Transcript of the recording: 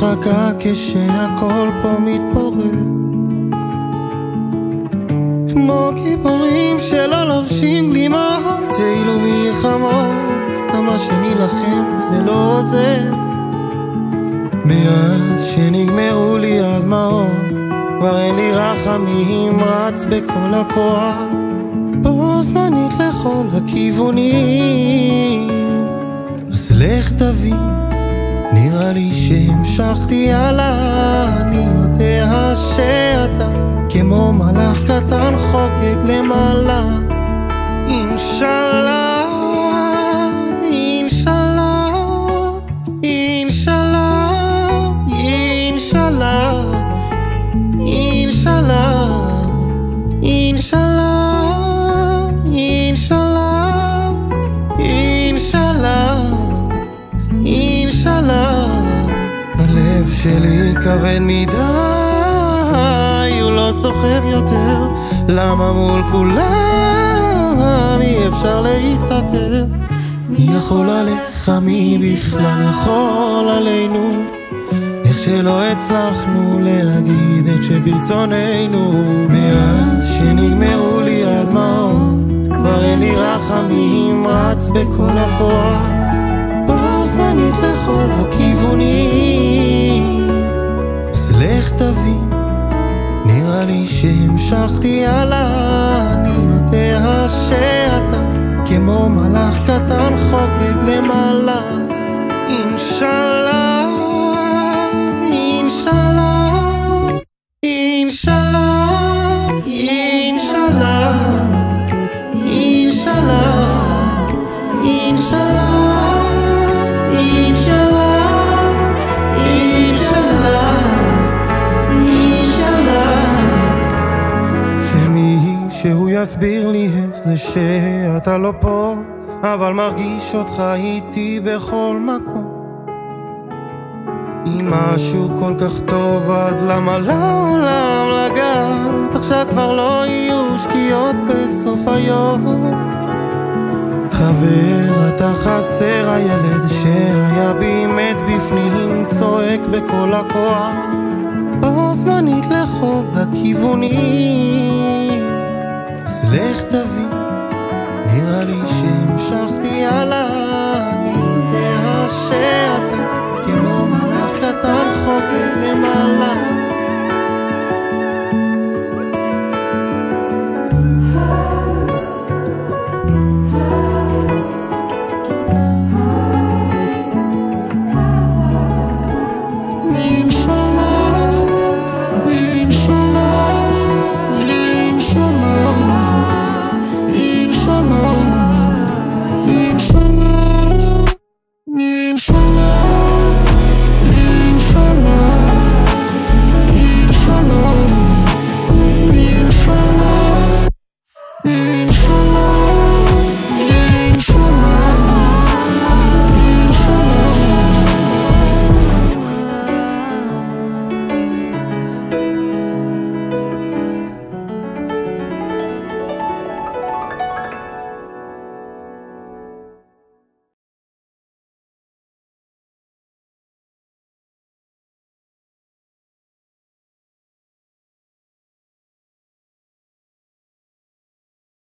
שחקה כשהכל פה מתפורר, כמו גיבורים שלא לובשים גלימות ואילו מלחמות, כמה שנילחם זה לא עוזר. מאז שנגמרו לי הדמעות כבר אין לי רחמים, רץ בכל הכוח בו זמנית לכל הכיוונים. אז לך תבין, נראה לי שהמשכתי הלאה, אני יודע שאתה כמו מלאך קטן חוגג למעלה. אינשאללה, אינשאללה, אינשאללה, אינשאללה, אינשאללה, אינשאללה, אינשאללה, אינשאללה, אינשאללה. הלב שלי כבד מדי, הוא לא סוחב יותר, למה מול כולם אי אפשר להסתתר? מי יכול עליך, מי בכלל יכול עלינו? איך שלא הצלחנו להגיד את שברצוננו. מאז שנגמרו לי הדמעות כבר אין לי רחמים, רץ בכל הכוח בו זמנית לכל הכיוונים. אז לך תבין, נראה לי שהמשכתי הלאה, אני יודע שאתה כמו מלאך קטן חוגג למעלה. אינשאללה, אינשאללה, אינשאללה, אינשאללה, אינשאללה, אינשאללה, אינשאללה, אינשאללה. שהוא יסביר לי איך זה שאתה לא פה, אבל מרגיש אותך איתי בכל מקום. אם משהו כל כך טוב אז למה לעולם לגעת? עכשיו כבר לא יהיו שקיעות בסוף היום. חבר אתה חסר, הילד שהיה באמת בפנים צועק בכל הכוח בו זמנית לכל הכיוונים. אז לך תבין, נראה לי שהמשכתי הלאה, אני יודע